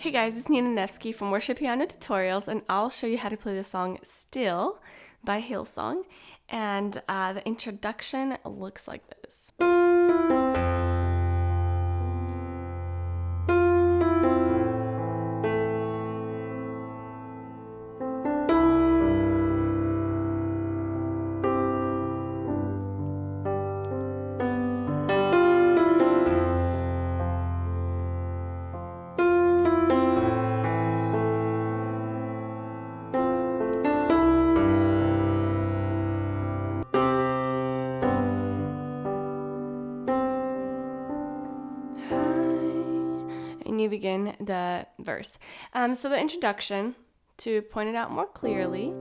Hey guys, it's Nina Nevsky from Worship Piano Tutorials, and I'll show you how to play the song Still by Hillsong. And the introduction looks like this. And you begin the verse. So the introduction, to point it out more clearly,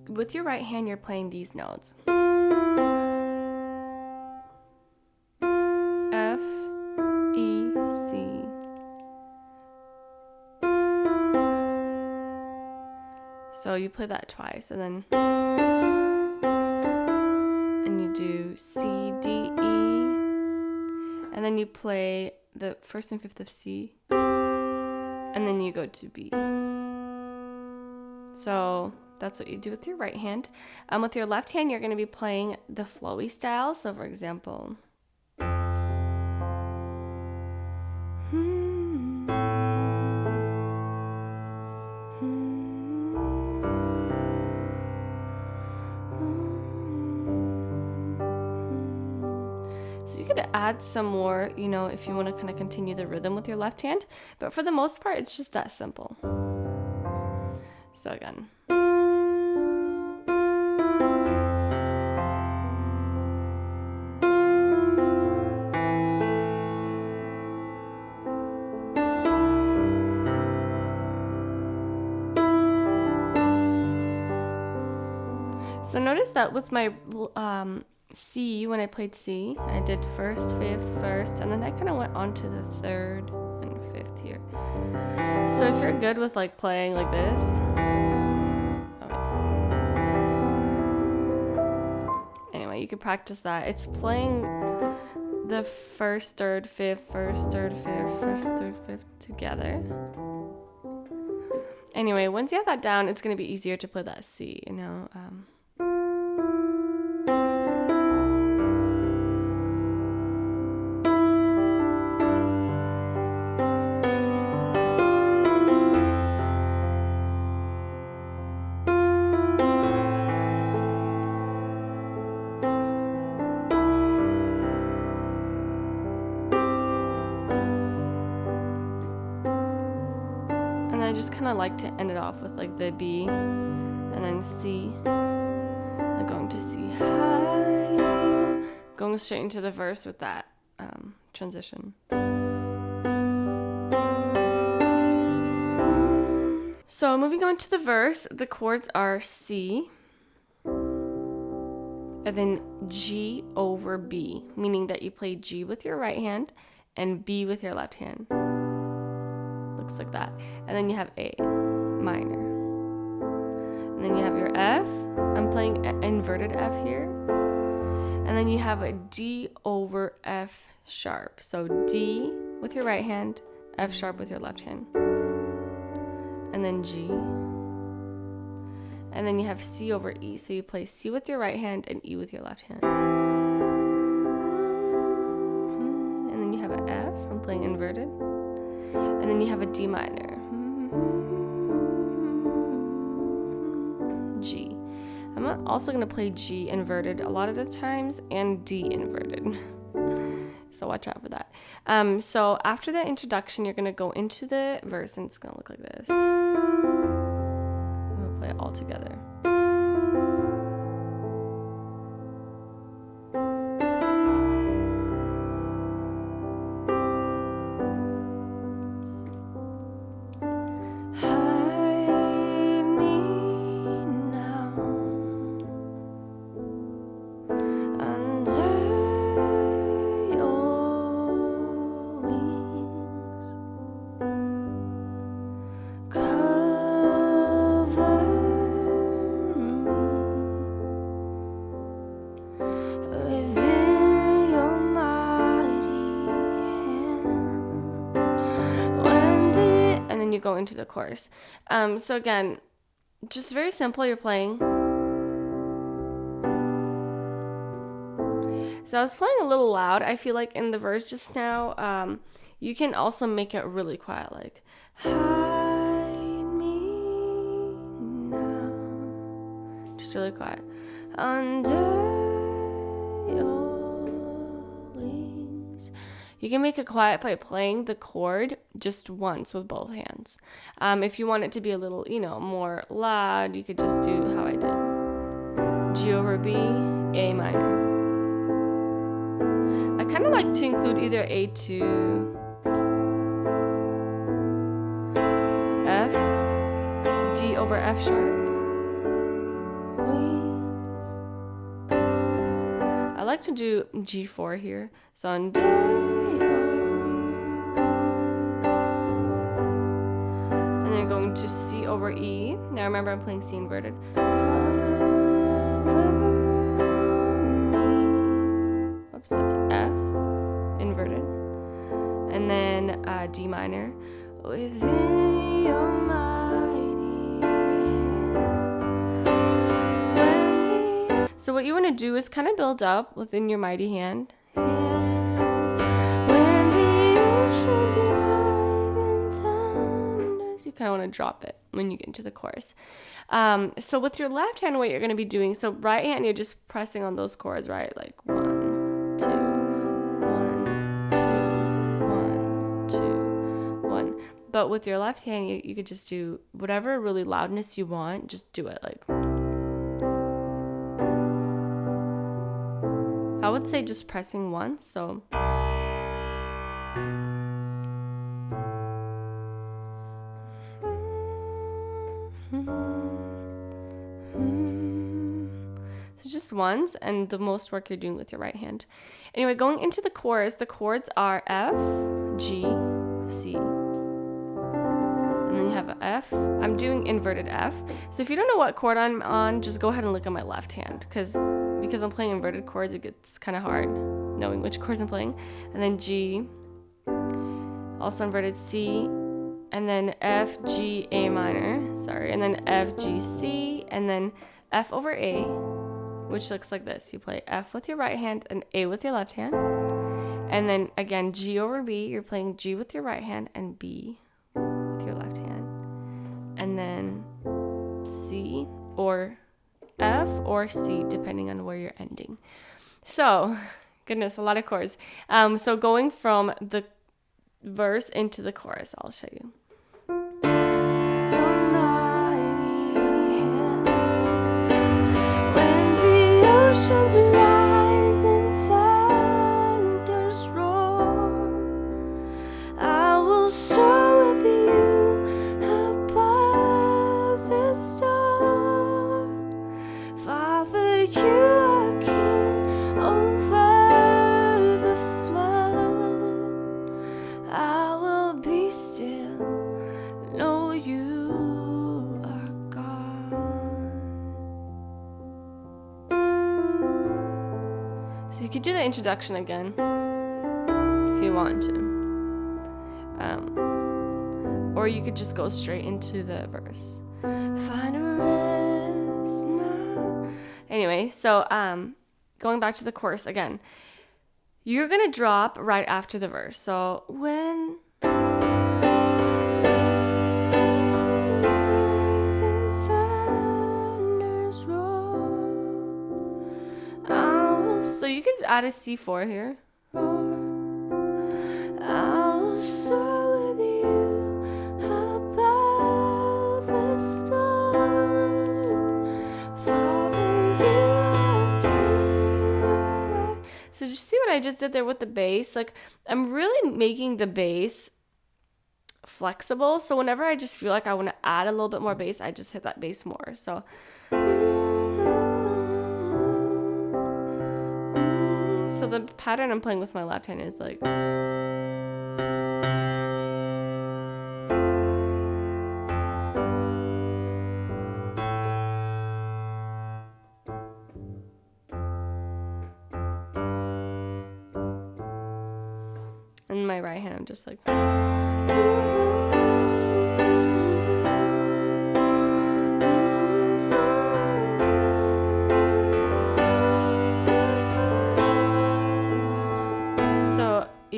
with your right hand you're playing these notes. F, E, C. So you play that twice, and you do C, D, E, and then you play the first and fifth of C, and then you go to B. So that's what you do with your right hand. With your left hand, you're going to be playing the flowy style. So for example, so you could add some more, if you want to kind of continue the rhythm with your left hand. But for the most part, it's just that simple. So again. So notice that with my C, when I played C, I did first, fifth, first, and then I kind of went on to the third and fifth here. So if you're good with like playing like this, anyway, you could practice that. It's playing the first, third, fifth, first, third, fifth, first, third, fifth together. Anyway, once you have that down, it's going to be easier to play that C, I just kind of like to end it off with like the B and then C, and going to C high, going straight into the verse with that transition. So moving on to the verse, the chords are C and then G over B, meaning that you play G with your right hand and B with your left hand. Looks like that. And then you have A minor. And then you have your F. I'm playing inverted F here. And then you have a D over F sharp. So D with your right hand, F sharp with your left hand. And then G. And then you have C over E. So you play C with your right hand and E with your left hand. And then you have an F. I'm playing inverted. And then you have a D minor, G. I'm also going to play G inverted a lot of the times and D inverted. So watch out for that. So after the introduction, you're going to go into the verse and it's going to look like this. I'm going to play it all together. you go into the chorus. So again, just very simple, you're playing. So I was playing a little loud, I feel like, in the verse just now. You can also make it really quiet, like, hide me now. Just really quiet. Under your wings. You can make it quiet by playing the chord just once with both hands. If you want it to be a little, more loud, you could just do how I did. G over B, A minor. I kind of like to include either A2, F, D over F sharp. I like to do G4 here. So on D, and then going to C over E. Now remember, I'm playing C inverted. Oops, that's F inverted, and then D minor. Within your mighty hand. So what you want to do is kind of build up within your mighty hand. When the oceans rise and thunders, you kind of want to drop it when you get into the chorus. So with your left hand, what you're going to be doing, so right hand, you're just pressing on those chords, right? Like 1, 2, 1, 2, 1, 2, 1. But with your left hand, you could just do whatever really loudness you want. Just do it like. I would say just pressing once. So. So just once, and the most work you're doing with your right hand. Anyway, going into the chorus, the chords are F, G, C. And then you have an F. I'm doing inverted F. So if you don't know what chord I'm on, just go ahead and look at my left hand. Because I'm playing inverted chords, it gets kind of hard knowing which chords I'm playing. And then G. Also inverted C. And then F, G, A minor. Sorry. And then F, G, C. And then F over A, which looks like this. You play F with your right hand and A with your left hand. And then again, G over B. You're playing G with your right hand and B with your left hand, and then C or F or C depending on where you're ending. So, goodness, a lot of chords. So going from the verse into the chorus, I'll show you. Your mighty hand, when the oceans rise and thunders roar, I will soar with you above the storm. Father, you are king over the flood. I will be still, know you are God. So you could do the introduction again if you want to. Or you could just go straight into the verse. Find a rest, anyway, so going back to the chorus again. You're gonna drop right after the verse. So when thunders roar, so you could add a C4 here. I'll soar with you above the storm. Father, you are king. So just see what I just did there with the bass? Like, I'm really making the bass flexible. So whenever I just feel like I want to add a little bit more bass, I just hit that bass more. So the pattern I'm playing with my left hand is like. And my right hand, I'm just like.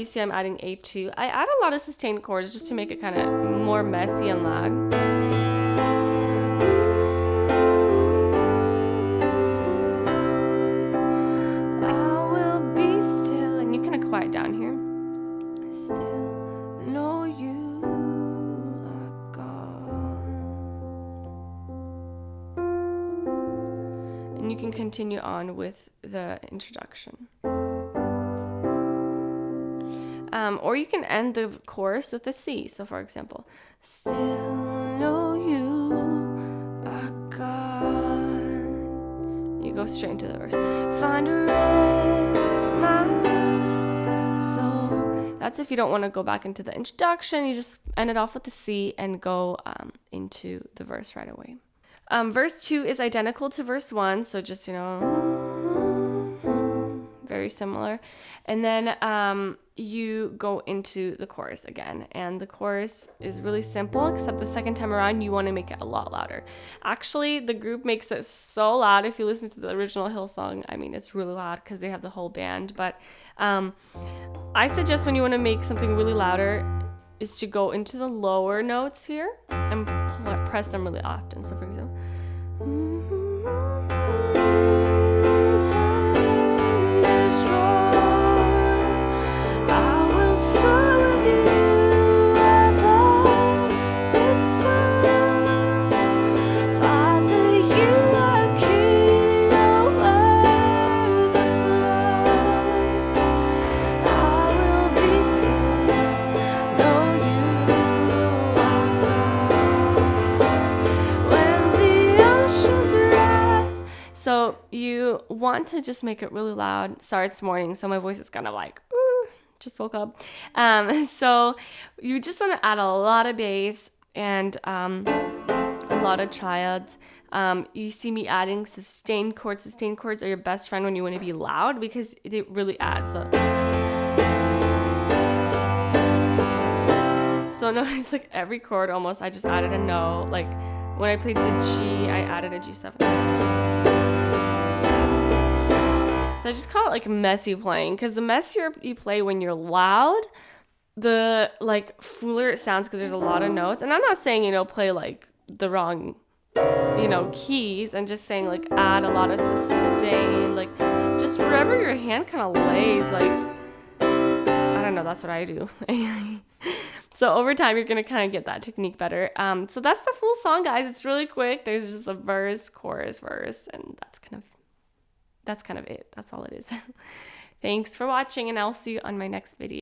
you see I'm adding A2. I add a lot of sustained chords just to make it kind of more messy and loud. I will be still, and you kind of quiet down here. Still know you are God. And you can continue on with the introduction. Or you can end the chorus with a C. So for example, still know you are God. You go straight into the verse. Find a rest, my soul. That's if you don't want to go back into the introduction. You just end it off with the C and go into the verse right away. Verse 2 is identical to verse 1. So just, very similar. And then you go into the chorus again, and the chorus is really simple, except the second time around you want to make it a lot louder. Actually, the group makes it so loud. If you listen to the original Hillsong, I mean, it's really loud because they have the whole band. But I suggest when you want to make something really louder is to go into the lower notes here and press them really often. So for example, soar with you above the storm. Father, you are king over the flood. I will be still, know you are God. When the ocean dries. So you want to just make it really loud. Sorry, it's morning, so my voice is kind of like, just woke up. So you just want to add a lot of bass and a lot of triads. You see me adding sustained chords. Sustained chords are your best friend when you want to be loud because it really adds. So notice like every chord almost I just added a note. Like when I played the G, I added a G7. So I just call it like messy playing, because the messier you play when you're loud, the like fuller it sounds because there's a lot of notes. And I'm not saying, play like the wrong, keys. I'm just saying like add a lot of sustain, like just wherever your hand kind of lays, like, I don't know, that's what I do. So over time, you're going to kind of get that technique better. So that's the full song, guys. It's really quick. There's just a verse, chorus, verse, and that's kind of it. That's all it is. Thanks for watching, and I'll see you on my next video.